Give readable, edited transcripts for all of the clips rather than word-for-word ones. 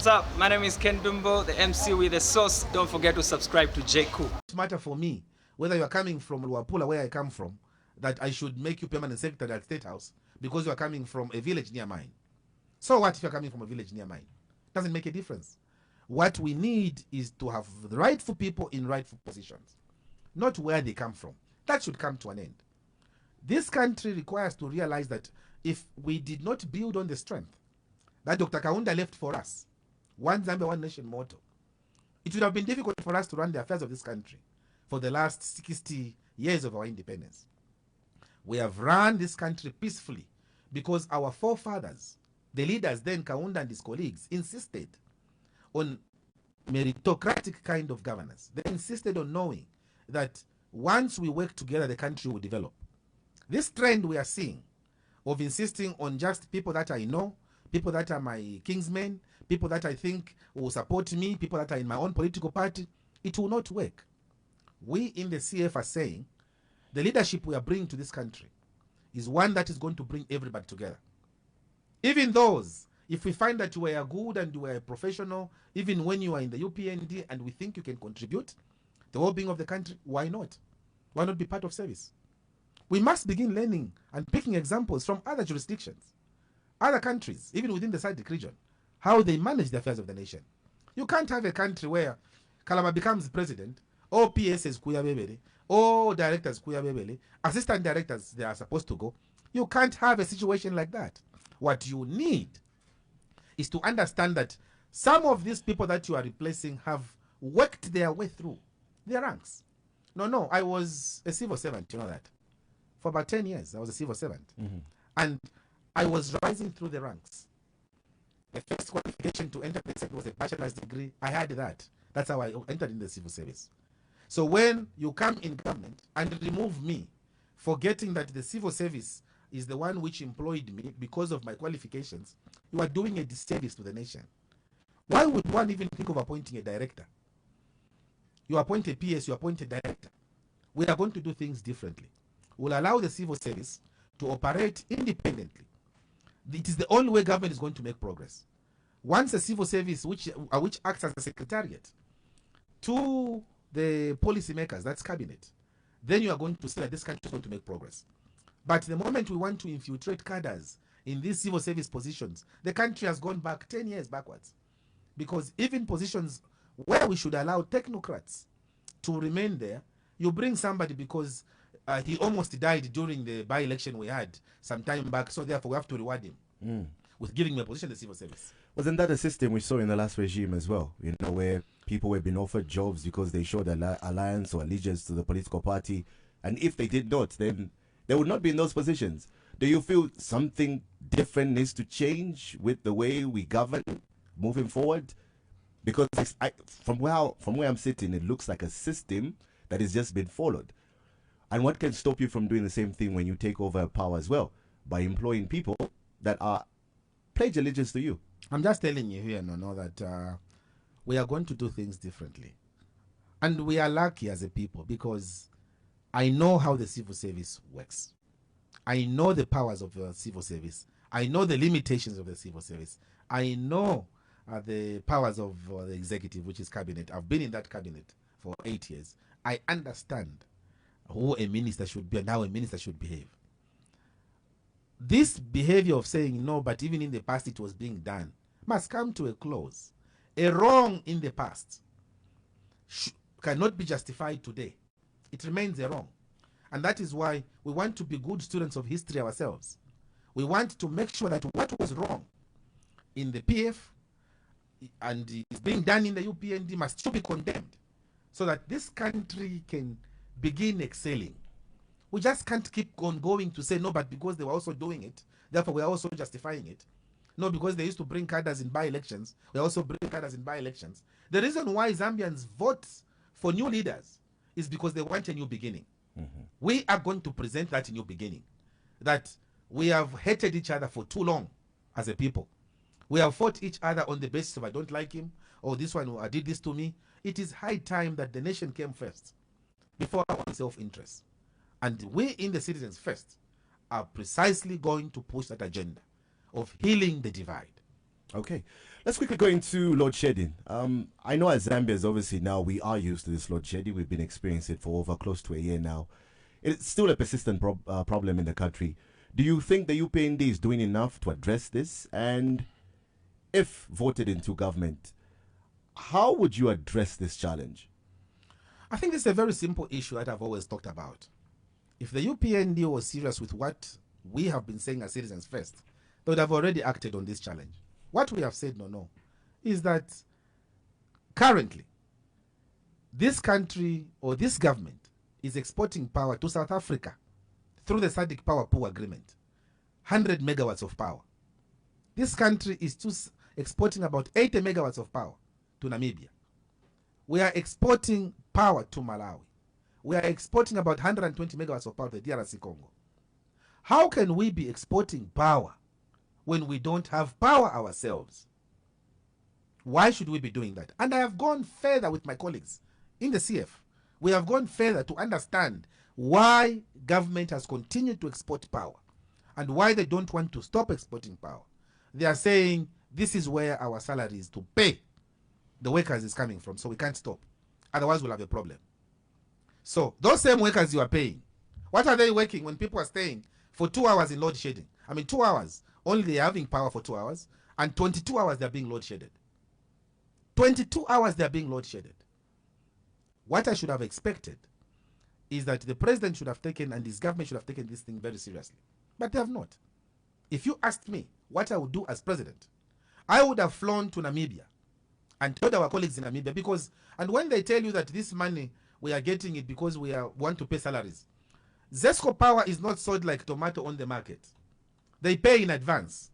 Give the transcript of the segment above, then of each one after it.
What's up? My name is Ken Dumbo, the MC with the sauce. Don't forget to subscribe to J. Cool. It matter for me whether you are coming from Luapula, where I come from, that I should make you permanent secretary at State House because you are coming from a village near mine. So what if you're coming from a village near mine? Doesn't make a difference. What we need is to have the rightful people in rightful positions, not where they come from. That should come to an end. This country requires to realize that if we did not build on the strength that Dr. Kaunda left for us, one Zambia, one nation motto, it would have been difficult for us to run the affairs of this country for the last 60 years of our independence. We have run this country peacefully because our forefathers, the leaders then, Kaunda and his colleagues, insisted on meritocratic kind of governance. They insisted on knowing that once we work together, the country will develop. This trend we are seeing of insisting on just people that I know, people that are my kingsmen, people that I think will support me, people that are in my own political party, it will not work. We in the CF are saying the leadership we are bringing to this country is one that is going to bring everybody together. Even those, if we find that you are good and you are a professional, even when you are in the UPND and we think you can contribute to the well-being of the country, why not? Why not be part of service? We must begin learning and picking examples from other jurisdictions, other countries, even within the SADC region, how they manage the affairs of the nation. You can't have a country where Kalaba becomes president, all PSs kuya bebele, all directors kuya bebele, assistant directors they are supposed to go. You can't have a situation like that. What you need is to understand that some of these people that you are replacing have worked their way through their ranks. No, I was a civil servant, you know that. For about 10 years, I was a civil servant. And I was rising through the ranks. The first qualification to enter the sector was a bachelor's degree. I had that. That's how I entered in the civil service. So when you come in government and remove me, forgetting that the civil service is the one which employed me because of my qualifications, you are doing a disservice to the nation. Why would one even think of appointing a director? You appoint a PS, you appoint a director. We are going to do things differently. We'll allow the civil service to operate independently. It is the only way government is going to make progress. Once a civil service which acts as a secretariat to the policymakers, that's cabinet, then you are going to see that this country is going to make progress. But the moment we want to infiltrate cadres in these civil service positions, the country has gone back 10 years backwards. Because even positions where we should allow technocrats to remain there, you bring somebody because he almost died during the by-election we had some time back, so therefore we have to reward him with giving him a position in the civil service. Wasn't that a system we saw in the last regime as well? You know, where people were being offered jobs because they showed alliance or allegiance to the political party, and if they did not, then they would not be in those positions. Do you feel something different needs to change with the way we govern moving forward? Because from where I'm sitting, it looks like a system that has just been followed. And what can stop you from doing the same thing when you take over power as well? By employing people that are pledge allegiance to you. I'm just telling you here, no, that we are going to do things differently. And we are lucky as a people because I know how the civil service works. I know the powers of the civil service. I know the limitations of the civil service. I know the powers of the executive, which is cabinet. I've been in that cabinet for 8 years. I understand who a minister should be and how a minister should behave. This behavior of saying no, but even in the past it was being done, must come to a close. A wrong in the past cannot be justified today. It remains a wrong. And that is why we want to be good students of history ourselves. We want to make sure that what was wrong in the PF and is being done in the UPND must still be condemned so that this country can begin excelling. We just can't keep on going to say no, but because they were also doing it, therefore we are also justifying it. No, because they used to bring cadres in by-elections, we also bring cadres in by-elections. The reason why Zambians vote for new leaders is because they want a new beginning. We are going to present that new beginning. That we have hated each other for too long as a people. We have fought each other on the basis of I don't like him, or this one did this to me. It is high time that the nation came first before our own self-interest. And we in the Citizens First are precisely going to push that agenda of healing the divide. Okay. Let's quickly go into load shedding. I know as Zambians, obviously now we are used to this load shedding. We've been experiencing it for over close to a year now. It's still a persistent problem in the country. Do you think the UPND is doing enough to address this? And if voted into government, how would you address this challenge? I think it's a very simple issue that I've always talked about. If the UPND was serious with what we have been saying as citizens first, they would have already acted on this challenge. What we have said, no, is that currently this country or this government is exporting power to South Africa through the SADC Power Pool Agreement, 100 megawatts of power. This country is exporting about 80 megawatts of power to Namibia. We are exporting power to Malawi. We are exporting about 120 megawatts of power to the DRC Congo. How can we be exporting power when we don't have power ourselves? Why should we be doing that? And I have gone further with my colleagues in the CF. We have gone further to understand why government has continued to export power and why they don't want to stop exporting power. They are saying this is where our salaries to pay the workers is coming from, so we can't stop. Otherwise, we'll have a problem. So those same workers you are paying, what are they working when people are staying for 2 hours in load shedding? I mean, 2 hours. Only they are having power for 2 hours, and 22 hours they are being load shedded. 22 hours they are being load shedded. What I should have expected is that the president should have taken and his government should have taken this thing very seriously. But they have not. If you asked me what I would do as president, I would have flown to Namibia and told our colleagues in Namibia, because, and when they tell you that this money, we are getting it because we want to pay salaries. Zesco power is not sold like tomato on the market. They pay in advance.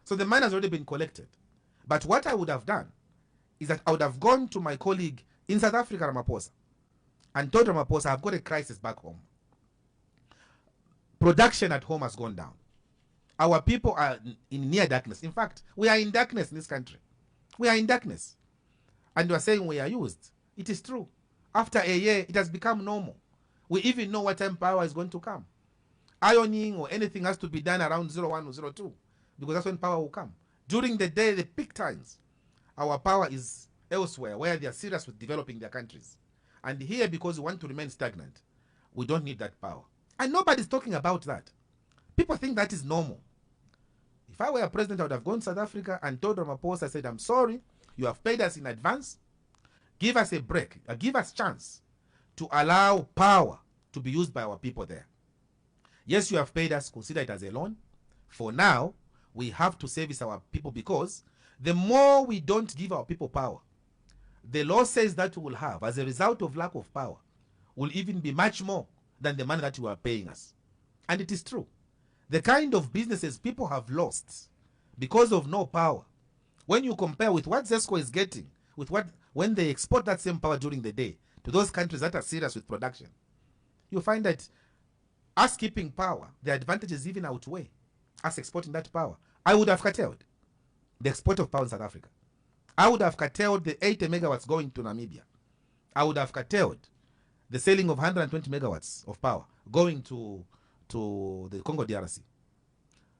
So the money has already been collected. But what I would have done is that I would have gone to my colleague in South Africa, Ramaphosa, and told Ramaphosa, I've got a crisis back home. Production at home has gone down. Our people are in near darkness. In fact, we are in darkness in this country. We are in darkness. And you are saying we are used. It is true. After a year, it has become normal. We even know what time power is going to come. Ironing or anything has to be done around 01 or 02, because that's when power will come. During the day, the peak times, our power is elsewhere, where they are serious with developing their countries. And here, because we want to remain stagnant, we don't need that power. And nobody's talking about that. People think that is normal. If I were a president, I would have gone to South Africa and told Ramaphosa, I said, I'm sorry, you have paid us in advance. Give us a break, give us chance to allow power to be used by our people there. Yes, you have paid us, consider it as a loan. For now, we have to service our people, because the more we don't give our people power, the losses that we will have as a result of lack of power will even be much more than the money that you are paying us. And it is true. The kind of businesses people have lost because of no power, when you compare with what Zesco is getting, with what when they export that same power during the day to those countries that are serious with production, you find that us keeping power, the advantages even outweigh us exporting that power. I would have curtailed the export of power in South Africa. I would have curtailed the 80 megawatts going to Namibia. I would have curtailed the selling of 120 megawatts of power going to the Congo DRC.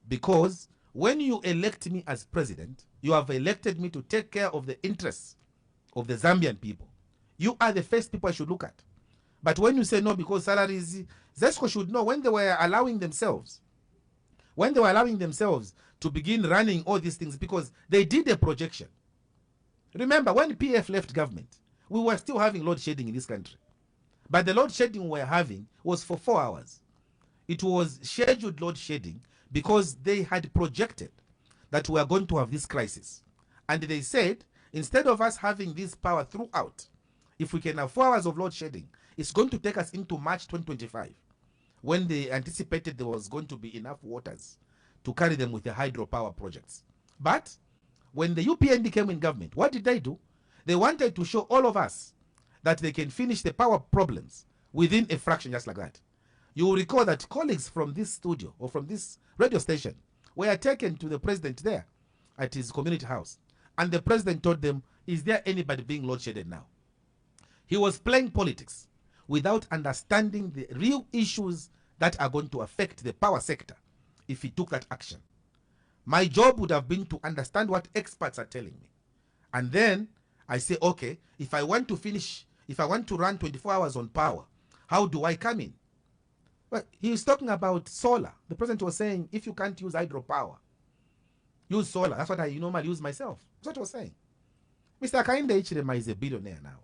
Because when you elect me as president, you have elected me to take care of the interests of the Zambian people. You are the first people I should look at. But when you say no, because salaries, Zesco should know when they were allowing themselves to begin running all these things, because they did a projection. Remember, when PF left government, we were still having load shedding in this country. But the load shedding we were having was for 4 hours. It was scheduled load shedding because they had projected that we are going to have this crisis. And they said, instead of us having this power throughout, if we can have 4 hours of load shedding, it's going to take us into March 2025, when they anticipated there was going to be enough waters to carry them with the hydropower projects. But when the UPND came in government, what did they do? They wanted to show all of us that they can finish the power problems within a fraction, just like that. You will recall that colleagues from this studio or from this radio station were taken to the president there at his community house. And the president told them, is there anybody being load shedded now? He was playing politics without understanding the real issues that are going to affect the power sector if he took that action. My job would have been to understand what experts are telling me. And then I say, okay, if I want to run 24 hours on power, how do I come in? Well, he's talking about solar. The president was saying, if you can't use hydropower, use solar. That's what I normally use myself. That's what he was saying. Mr. Kainde Ichirema is a billionaire now.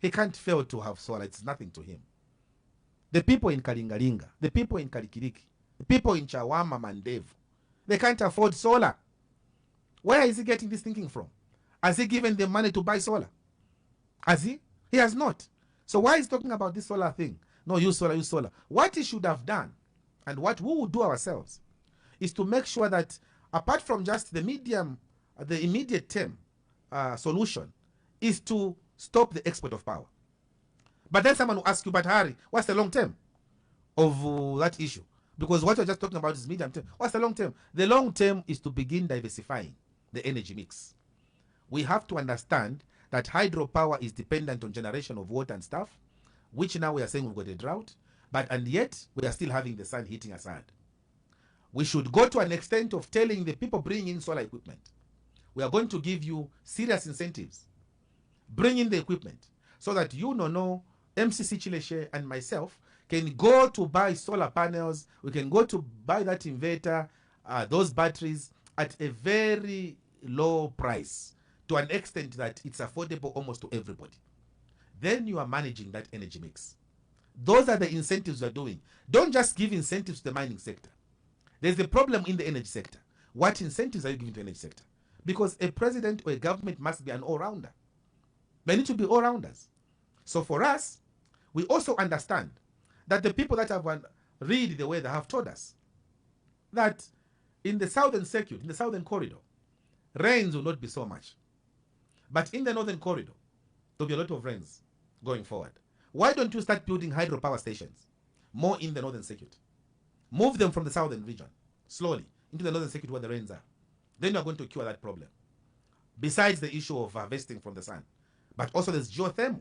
He can't fail to have solar. It's nothing to him. The people in Kalingalinga, the people in Kalikiriki, the people in Chawama, Mandevu, they can't afford solar. Where is he getting this thinking from? Has he given them money to buy solar? Has he? He has not. So why is he talking about this solar thing? No, use solar, use solar. What he should have done, and what we will do ourselves, is to make sure that apart from just the immediate term solution, is to stop the export of power. But then someone will ask you, but Harry, what's the long term of that issue? Because what you're just talking about is medium term. What's the long term? The long term is to begin diversifying the energy mix. We have to understand that hydropower is dependent on generation of water and stuff, which now we are saying we've got a drought, and yet we are still having the sun hitting us hard. We should go to an extent of telling the people bringing in solar equipment, we are going to give you serious incentives. Bring in the equipment so that you know MCC Chileshe and myself can go to buy solar panels. We can go to buy that inverter, those batteries at a very low price, to an extent that it's affordable almost to everybody. Then you are managing that energy mix. Those are the incentives we are doing. Don't just give incentives to the mining sector. There's a problem in the energy sector. What incentives are you giving to the energy sector? Because a president or a government must be an all-rounder. They need to be all-rounders. So for us, we also understand that the people that have read the way they have told us that in the southern circuit, in the southern corridor, rains will not be so much. But in the northern corridor, there'll be a lot of rains going forward. Why don't you start building hydropower stations more in the northern circuit? Move them from the southern region slowly into the northern circuit where the rains are. Then you're going to cure that problem. Besides the issue of harvesting from the sun. But also there's geothermal,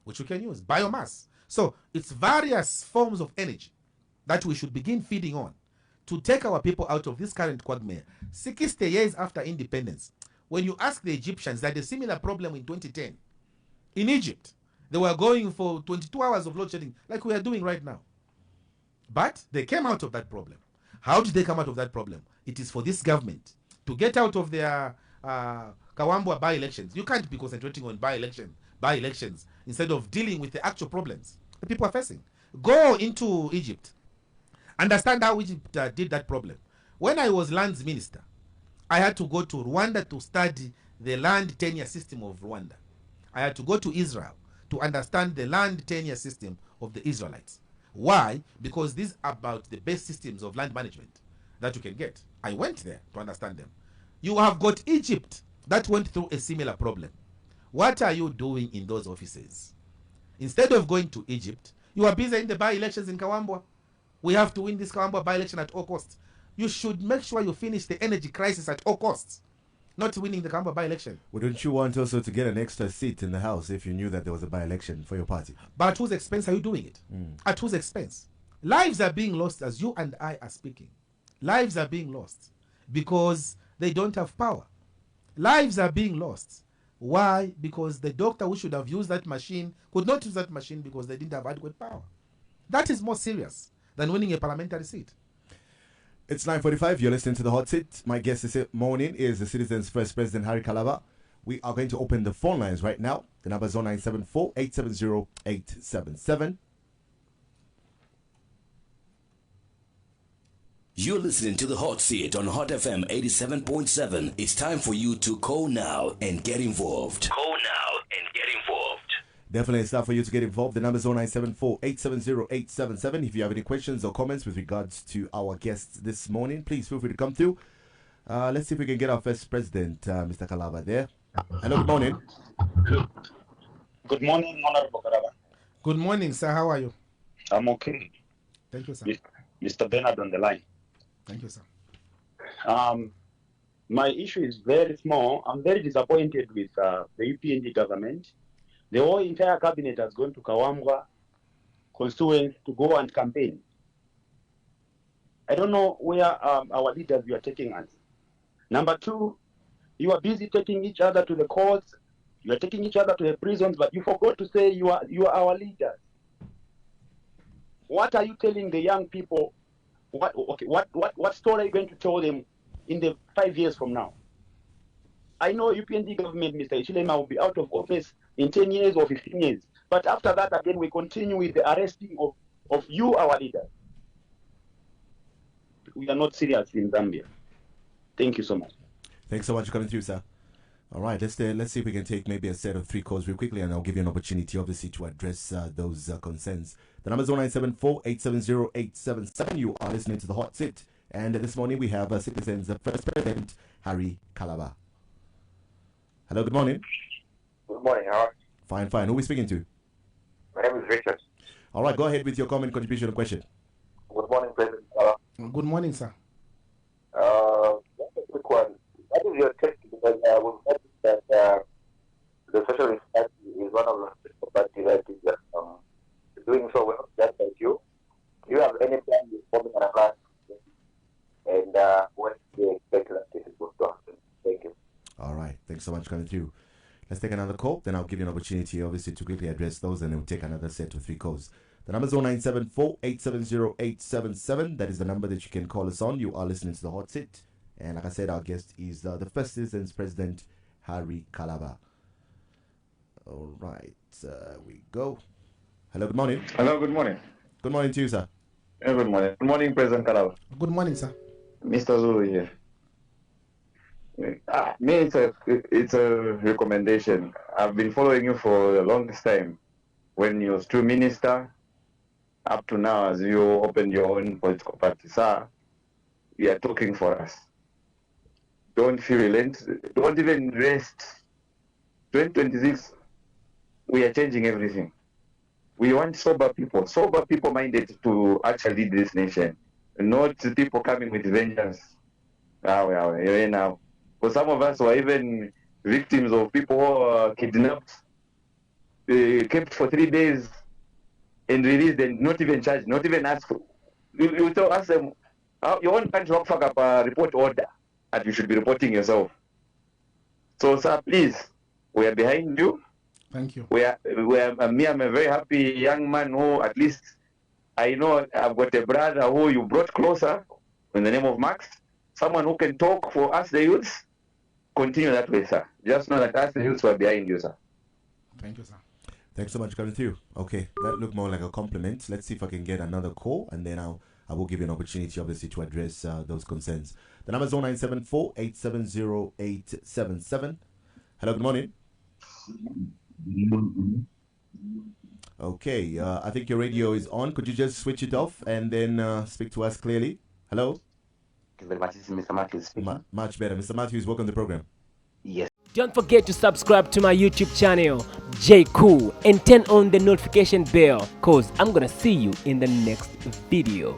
which we can use, biomass. So it's various forms of energy that we should begin feeding on to take our people out of this current quagmire. 60 years after independence, when you ask the Egyptians, they had a similar problem in 2010. In Egypt, they were going for 22 hours of load shedding, like we are doing right now. But they came out of that problem. How did they come out of that problem? It is for this government to get out of their Kawambwa by-elections. You can't be concentrating on by-elections instead of dealing with the actual problems the people are facing. Go into Egypt. Understand how Egypt did that problem. When I was lands minister, I had to go to Rwanda to study the land tenure system of Rwanda. I had to go to Israel to understand the land tenure system of the Israelites. Why? Because these are about the best systems of land management that you can get. I went there to understand them. You have got Egypt that went through a similar problem. What are you doing in those offices? Instead of going to Egypt, you are busy in the by-elections in Kawambwa. We have to win this Kawambwa by-election at all costs. You should make sure you finish the energy crisis at all costs, not winning the Kawambwa by-election. Wouldn't you want also to get an extra seat in the House if you knew that there was a by-election for your party? But at whose expense are you doing it? At whose expense? Lives are being lost as you and I are speaking. Lives are being lost because they don't have power. Lives are being lost. Why? Because the doctor who should have used that machine could not use that machine because they didn't have adequate power. That is more serious than winning a parliamentary seat. It's 9:45. You're listening to The Hot Seat. My guest this morning is the Citizens First President Harry Kalaba. We are going to open the phone lines right now. The number is 0974-870-877. You're listening to The Hot Seat on Hot FM 87.7. It's time for you to call now and get involved. Call now and get involved. Definitely it's time for you to get involved. The number is 0974-870-877. If you have any questions or comments with regards to our guests this morning, please feel free to come through. Let's see if we can get our first president, Mr. Kalaba, there. Hello, good morning. Good morning, Honorable Kalaba. Good morning, sir. How are you? I'm okay. Thank you, sir. Mr. Bernard on the line. Thank you, sir. My issue is very small. I'm very disappointed with the UPND government. The whole entire cabinet has gone to Kawambwa constituent to go and campaign. I don't know where our leaders were taking us. Number two, you are busy taking each other to the courts, you are taking each other to the prisons, but you forgot to say you are our leaders. What are you telling the young people? What story are you going to tell them in the 5 years from now? I know UPND government, Mr. Ichilema, will be out of office in 10 years or 15 years. But after that, again, we continue with the arresting of you, our leaders. We are not serious in Zambia. Thank you so much. Thanks so much for coming through, sir. All right, let's see if we can take maybe a set of 3 calls real quickly, and I'll give you an opportunity, obviously, to address those concerns. The number is 0974-870-877. You are listening to The Hot Seat. And this morning we have Citizens First President Harry Kalaba. Hello, good morning. Good morning, Howard. Fine. Who are we speaking to? My name is Richard. All right, go ahead with your comment, contribution, or question. Good morning, President. Good morning, sir. Just a quick one. What is your take? Because we've noticed that the Socialist Party is one of the parties that is doing so well, just like you. Do you have any plan with forming an alliance? And when do you expect that this is going to happen? Thank you. All right, thanks so much for coming through. Let's take another call, then I'll give you an opportunity, obviously, to quickly address those, and then we'll take another set of 3 calls. The number is 0974-870-877. That is the number that you can call us on. You are listening to The Hot Seat. And like I said, our guest is the First Citizens President, Harry Kalaba. All right, we go. Hello, good morning. Hello, good morning. Good morning to you, sir. Good morning. Good morning, President Kalaba. Good morning, sir. Mr. Zulu here. It's a recommendation. I've been following you for the longest time. When you were still minister, up to now, as you opened your own political party, sir, you are talking for us. Don't feel relent. Don't even rest. 2026, we are changing everything. We want sober people minded to actually lead this nation, not people coming with vengeance. Now. For some of us who are even victims of people who are kidnapped, kept for 3 days and released and not even charged, not even asked. You tell us them, your own country will fuck up a report order that you should be reporting yourself. So, sir, please, we are behind you. Thank you. I'm a very happy young man who, at least, I know I've got a brother who you brought closer in the name of Max. Someone who can talk for us, the youths. Continue that way, sir. Just know that us, the youths, are behind you, sir. Thank you, sir. Thanks so much for coming through. Okay, that looked more like a compliment. Let's see if I can get another call, and then I will give you an opportunity, obviously, to address those concerns. The number is 0974-870-877. Hello, good morning. Okay, I think your radio is on. Could you just switch it off and then speak to us clearly? Hello? Thank you very much. This is Mr. Matthews speaking. Much better. Mr. Matthews, welcome to the program. Yes. Don't forget to subscribe to my YouTube channel, J Cool, and turn on the notification bell, cause I'm gonna see you in the next video.